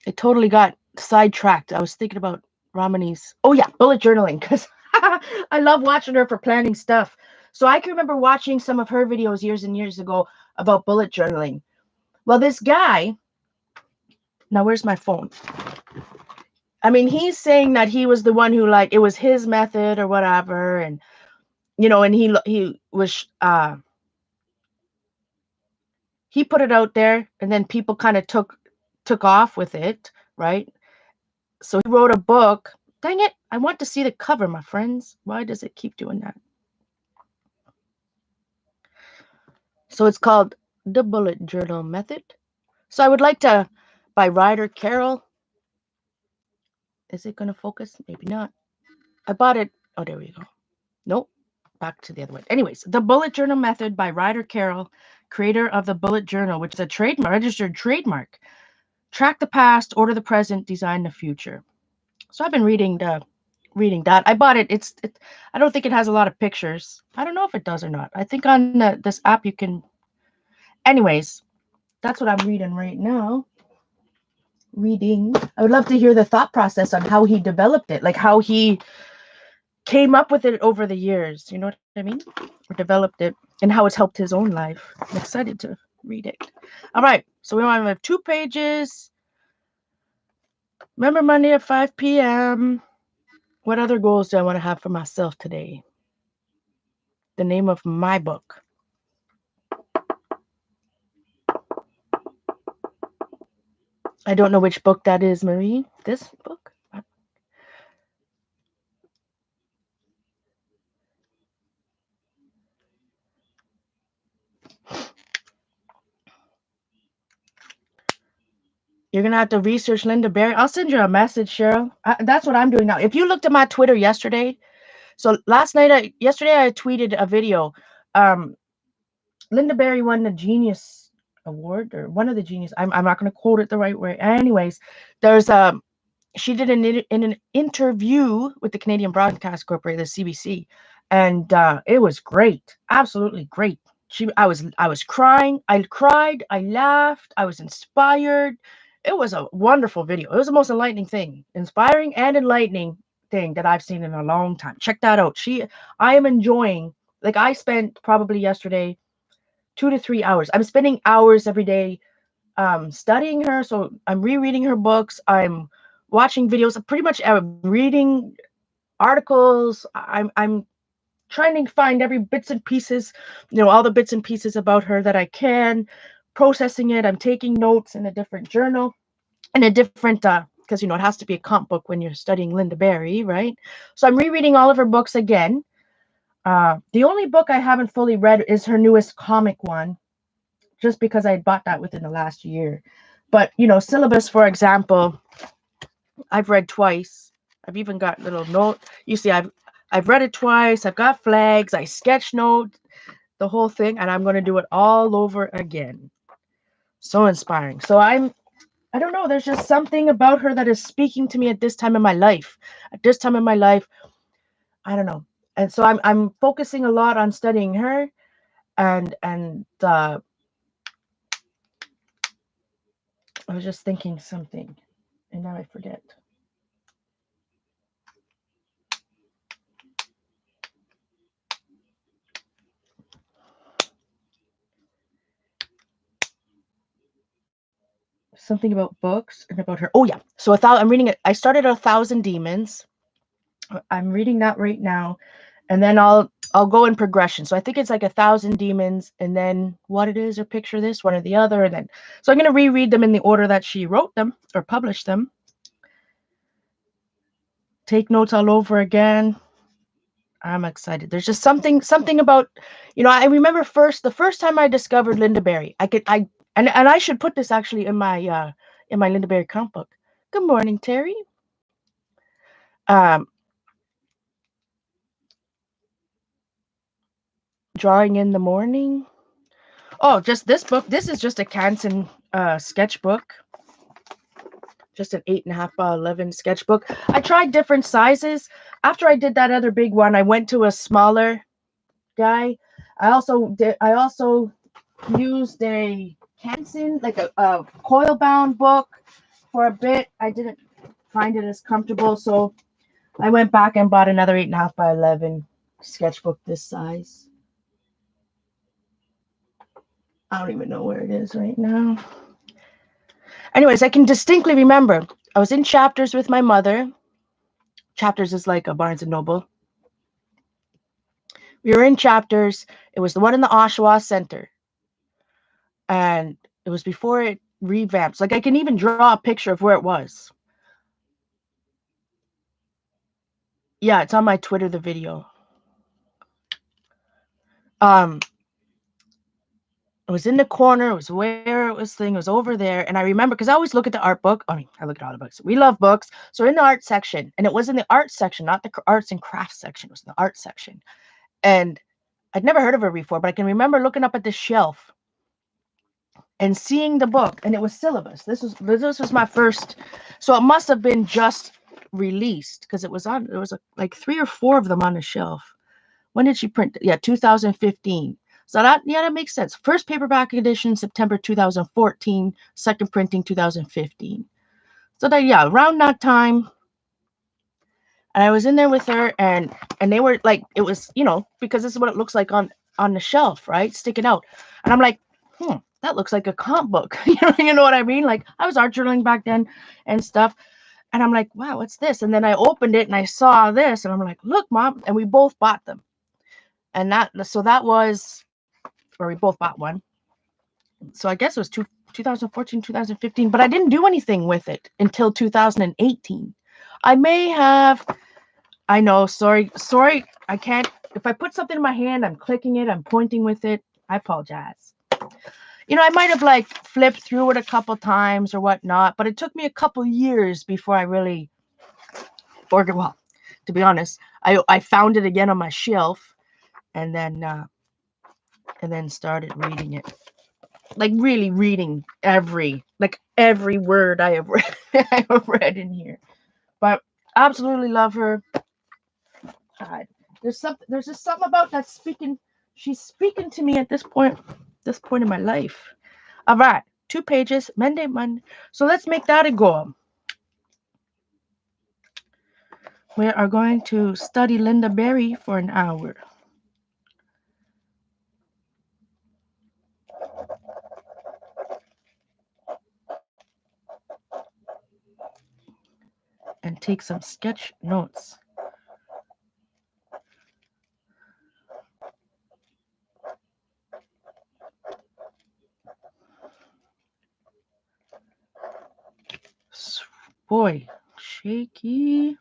I totally got sidetracked. I was thinking about Romany's. Oh yeah, bullet journaling, because I love watching her for planning stuff. So I can remember watching some of her videos years and years ago about bullet journaling. Well, this guy. Now where's my phone? I mean, he's saying that he was the one who, like, it was his method or whatever, and and he was he put it out there, and then people kind of took off with it, right? So he wrote a book. Dang it! I want to see the cover, my friends. Why does it keep doing that? So it's called The Bullet Journal Method. So I would like to, by Ryder Carroll. Is it going to focus? Maybe not. I bought it Oh, there we go. Nope. Back to the other one. Anyways, The Bullet Journal Method by Ryder Carroll, creator of the Bullet Journal, which is a registered trademark. Track the past, order the present, design the future. So I've been reading that. I bought it. I don't think it has a lot of pictures. I don't know if it does or not. I think on this app you can. Anyways, that's what I'm reading right now. I would love to hear the thought process on how he developed it, like how he came up with it over the years. You know what I mean? Or developed it, and how it's helped his own life. I'm excited to read it. All right, so we have 2 pages. Remember Monday at 5 p.m. What other goals do I want to have for myself today? The name of my book. I don't know which book that is, Marie. This book? You're going to have to research Linda Berry. I'll send you a message, Cheryl. That's what I'm doing now. If you looked at my Twitter yesterday, so yesterday I tweeted a video. Linda Berry won the Genius Award, or one of the Genius. I'm not going to quote it the right way. Anyways, there's she did an interview with the Canadian Broadcast Corporation, the CBC, and it was great, absolutely great. I was crying, I cried, I laughed, I was inspired. It was a wonderful video. It was the most inspiring and enlightening thing that I've seen in a long time. Check that out. I am enjoying. Like, I spent probably yesterday 2 to 3 hours. I'm spending hours every day studying her. So I'm rereading her books. I'm watching videos. Pretty much reading articles. I'm trying to find every bits and pieces, all the bits and pieces about her that I can, processing it. I'm taking notes in a different journal, in a different because it has to be a comp book when you're studying Linda Berry, right? So I'm rereading all of her books again. The only book I haven't fully read is her newest comic one, just because I had bought that within the last year. But syllabus, for example, I've read twice. I've even got little note. You see, I've read it twice. I've got flags. I sketch note the whole thing, and I'm going to do it all over again. So inspiring. So I don't know. There's just something about her that is speaking to me at this time in my life. At this time in my life, I don't know. And so I'm focusing a lot on studying her, and I was just thinking something, and now I forget. Something about books and about her. Oh yeah. So I'm reading it. I started 1,000 Demons. I'm reading that right now, and then I'll go in progression. So I think it's like 1,000 Demons, and then what it is, or picture this, one or the other, and then so I'm gonna reread them in the order that she wrote them or published them. Take notes all over again. I'm excited. There's just something about, I remember the first time I discovered Linda Berry. And I should put this actually in my Linda Berry comp book. Good morning, Terry. Drawing in the Morning. Oh, just this book. This is just a Canson sketchbook. Just an 8.5 by 11 sketchbook. I tried different sizes. After I did that other big one, I went to a smaller guy. I also used a Canson, like a coil bound book for a bit. I didn't find it as comfortable, so I went back and bought another 8.5 by 11 sketchbook this size. I don't even know where it is right now. Anyways, I can distinctly remember I was in Chapters with my mother. Chapters is like a Barnes and Noble. We were in Chapters. It was the one in the Oshawa Center. And it was before it revamped. Like, I can even draw a picture of where it was. Yeah, it's on my Twitter, the video. It was in the corner. It was where it was thing. It was over there. And I remember, because I always look at the art book. I mean, I look at all the books. We love books. So in the art section, and it was in the art section, not the arts and crafts section. It was in the art section. And I'd never heard of her before, but I can remember looking up at this shelf and seeing the book, and it was syllabus. This was my first, so it must have been just released, because it was on. There was like 3 or 4 of them on the shelf. When did she print? Yeah, 2015. So that makes sense. First paperback edition September 2014. Second printing 2015. So that, yeah, around that time. And I was in there with her, and they were like, it was, because this is what it looks like on the shelf, right, sticking out. And I'm like, that looks like a comp book. You know what I mean? Like, I was art journaling back then and stuff. And I'm like, wow, what's this? And then I opened it and I saw this, and I'm like, look, Mom. And we both bought them. And that was, or we both bought one. So I guess it was 2014, 2015, but I didn't do anything with it until 2018. I may have, I know, sorry, I can't, if I put something in my hand, I'm clicking it, I'm pointing with it, I apologize. I might have like flipped through it a couple times or whatnot, but it took me a couple years before I really ordered. Well, to be honest, I found it again on my shelf, and then started reading it. Like really reading every word I have read, I have read in here. But absolutely love her. There's just something about that speaking. She's speaking to me at this point in my life. All right, 2 pages, Monday. So let's make that a goal. We are going to study Lynda Barry for an hour. And take some sketch notes. Boy, shaky.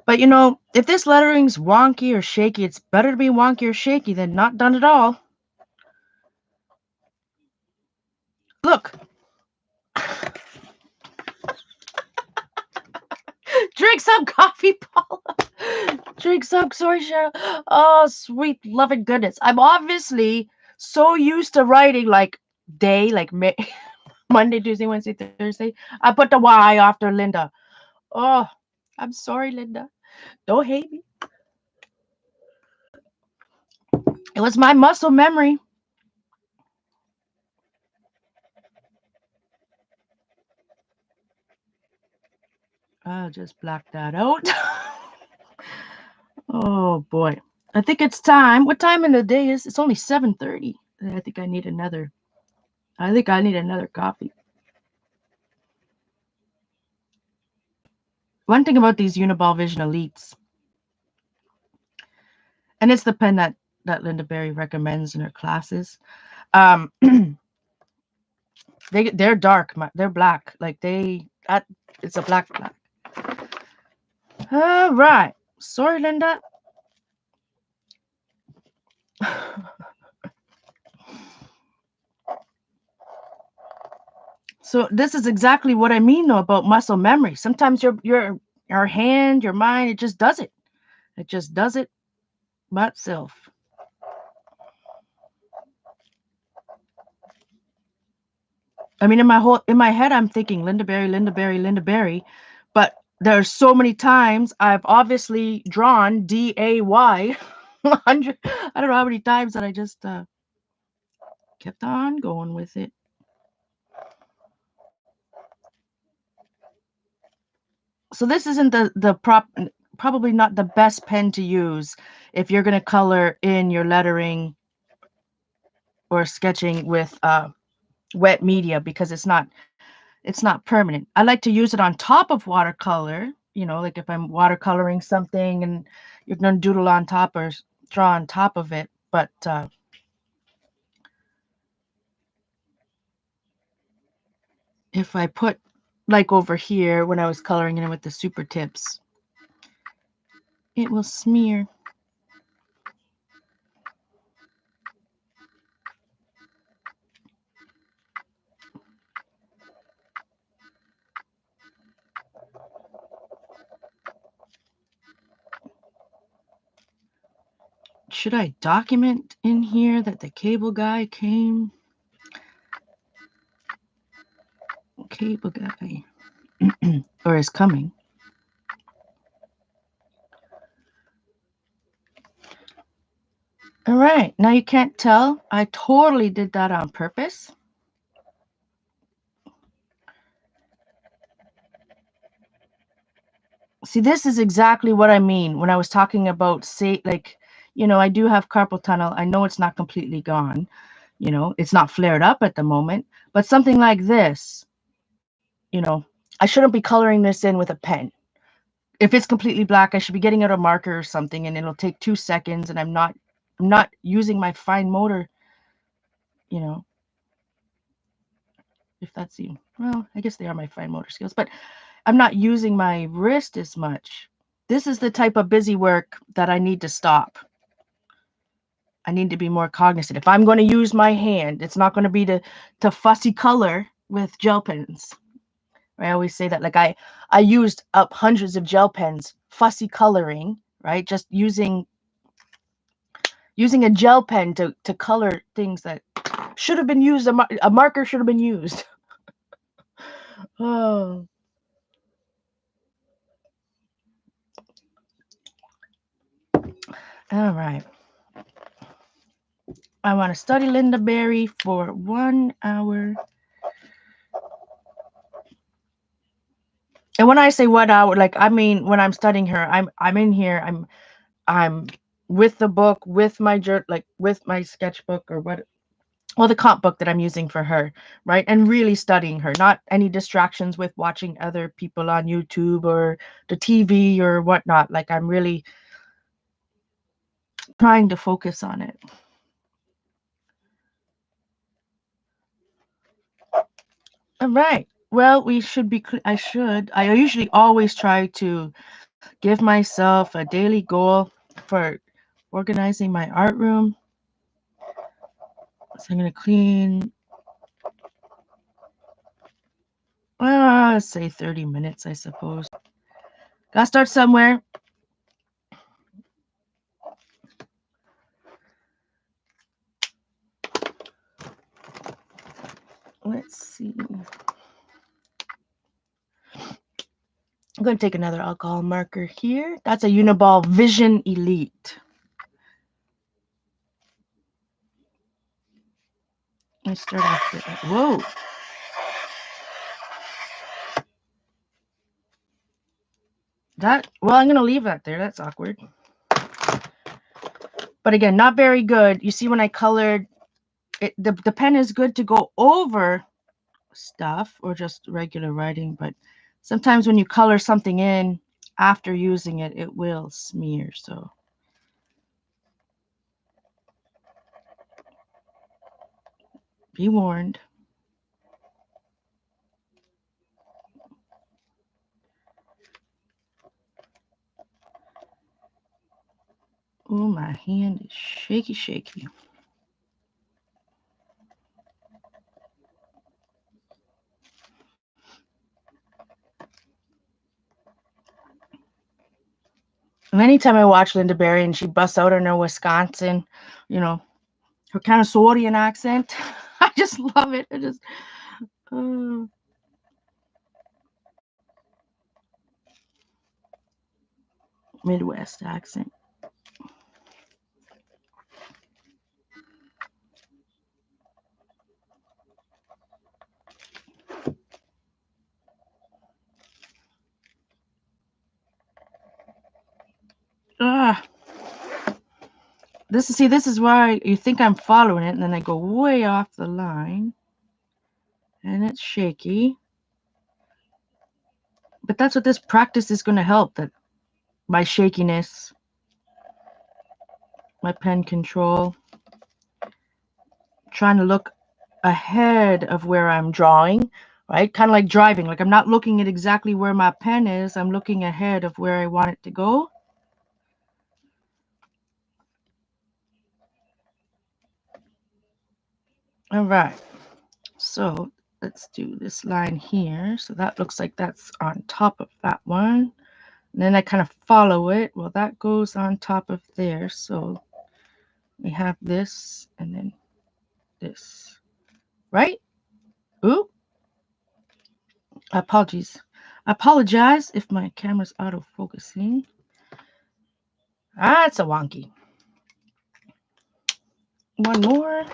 But if this lettering's wonky or shaky, it's better to be wonky or shaky than not done at all. Look. Drink some coffee, Paula. Drink some, sorry, Cheryl. Oh, sweet loving goodness. I'm obviously so used to writing like day, like Monday, Tuesday, Wednesday, Thursday. I put the Y after Linda. Oh, I'm sorry, Linda. Don't hate me. It was my muscle memory. I'll just black that out. Oh boy. I think it's time. What time in the day is? It's only 7:30. I think I need another coffee. One thing about these Uniball Vision Elites, and it's the pen that Lynda Barry recommends in her classes. They're dark. They're black. Like it's a black. All right. Sorry, Linda. So this is exactly what I mean, though, about muscle memory. Sometimes your hand, your mind, it just does it. It just does it by itself. I mean, in my head, I'm thinking Lynda Barry, but there's so many times I've obviously drawn DAY. 100. I don't know how many times that I just kept on going with it. So this isn't probably not the best pen to use if you're going to color in your lettering or sketching with wet media, because it's not permanent. I like to use it on top of watercolor, like if I'm watercoloring something and you're going to doodle on top or draw on top of it. But if I put like over here when I was coloring in with the super tips, it will smear. should I document in here that the cable guy came? Cable guy. Or is coming. All right, now you can't tell. I totally did that on purpose. See, this is exactly what I mean when I was talking about, say, like, you know, I do have carpal tunnel. I know it's not completely gone. You know, it's not flared up at the moment, but something like this, you know, I shouldn't be coloring this in with a pen. If it's completely black, I should be getting out a marker or something, and it'll take 2 seconds, and I'm not using my fine motor, you know, if that's you. Well, I guess they are my fine motor skills, but I'm not using my wrist as much. This is the type of busy work that I need to stop. I need to be more cognizant. If I'm going to use my hand, it's not going to be to fussy color with gel pens. I always say that, like, I used up hundreds of gel pens, fussy coloring, right? Just using a gel pen to color things that should have been used. A marker should have been used. Oh. All right. I want to study Linda Berry for 1 hour. And when I say 1 hour, like, I mean when I'm studying her, I'm in here. I'm with the book, with my like with my sketchbook or what, or the comp book that I'm using for her, right? And really studying her, not any distractions with watching other people on YouTube or the TV or whatnot. Like, I'm really trying to focus on it. All right. Well, we should be, I usually always try to give myself a daily goal for organizing my art room. So I'm going to clean, let's say 30 minutes, I suppose. Gotta start somewhere. Let's see. I'm going to take another alcohol marker here. That's a Uniball Vision Elite. Let's start off with that. Whoa. Well, I'm going to leave that there. That's awkward. But again, not very good. You see when I colored, the pen is good to go over stuff or just regular writing, but sometimes when you color something in after using it, it will smear. So be warned. Oh, my hand is shaky, shaky. And anytime I watch Linda Berry and she busts out in her Wisconsin, you know, her kind of Swartian accent, I just love it. I just, Midwest accent. This is why you think I'm following it, and then I go way off the line, and it's shaky. But that's what this practice is going to help. That my shakiness, my pen control, trying to look ahead of where I'm drawing, right? Kind of like driving. Like, I'm not looking at exactly where my pen is. I'm looking ahead of where I want it to go. All right. So let's do this line here. So that looks like that's on top of that one. And then I kind of follow it. Well, that goes on top of there. So We have this and then this, right? Ooh, apologies. I apologize if my camera's auto-focusing. That's a wonky. One more.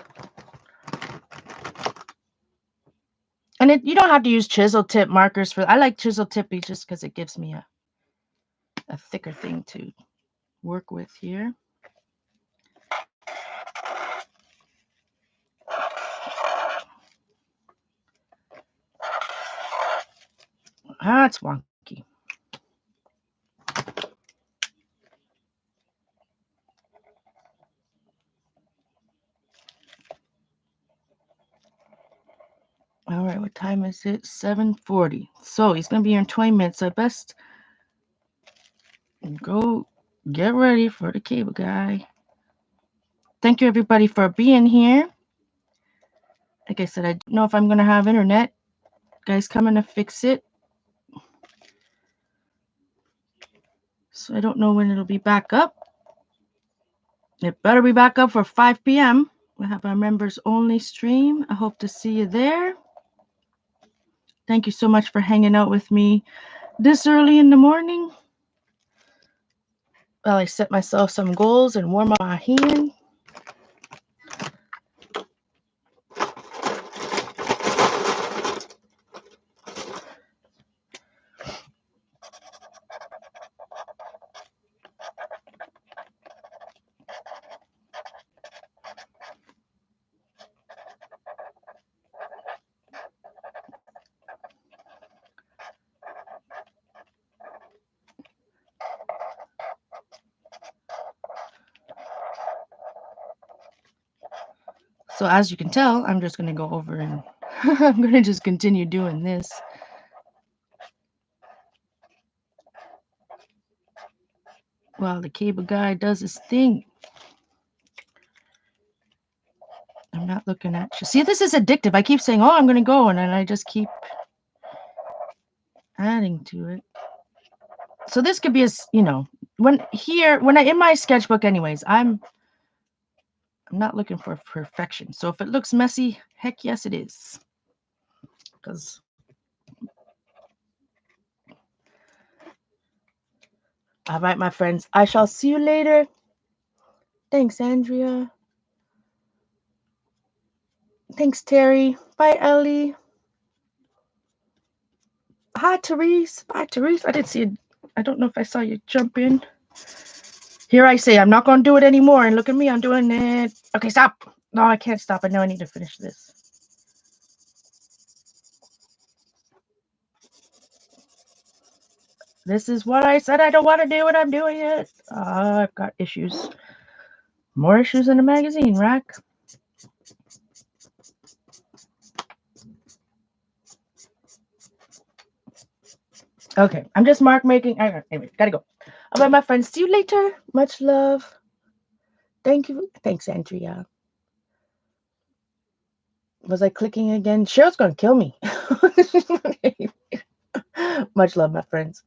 And you don't have to use chisel tip markers for. I like chisel tip just because it gives me a thicker thing to work with here. That's wonky. All right, what time is it? 7:40. So he's going to be here in 20 minutes. So I best go get ready for the cable guy. Thank you, everybody, for being here. Like I said, I don't know if I'm going to have internet. Guys coming to fix it. So I don't know when it'll be back up. It better be back up for 5 p.m. We'll have our members only stream. I hope to see you there. Thank you so much for hanging out with me this early in the morning. Well, I set myself some goals and warm up my hand. So as you can tell, I'm just going to go over and I'm going to just continue doing this. While the cable guy does his thing. I'm not looking at you. See, this is addictive. I keep saying, oh, I'm going to go. And then I just keep adding to it. So this could be when I in my sketchbook anyways, I'm not looking for perfection. So if it looks messy, heck yes it is. Because all right, my friends, I shall see you later. Thanks, Andrea. Thanks, Terry. Bye, Ellie. Hi, Therese. Bye, Therese. I didn't see you. I don't know if I saw you jump in. Here I say, I'm not going to do it anymore. And look at me, I'm doing it. Okay, stop. No, I can't stop. I know I need to finish this. This is what I said I don't want to do, and I'm doing it. I've got issues. More issues in the magazine rack. Okay, I'm just mark making. Anyway, gotta go. All right, my friends. See you later. Much love. Thank you. Thanks, Andrea. Was I clicking again? Cheryl's gonna kill me. Much love, my friends.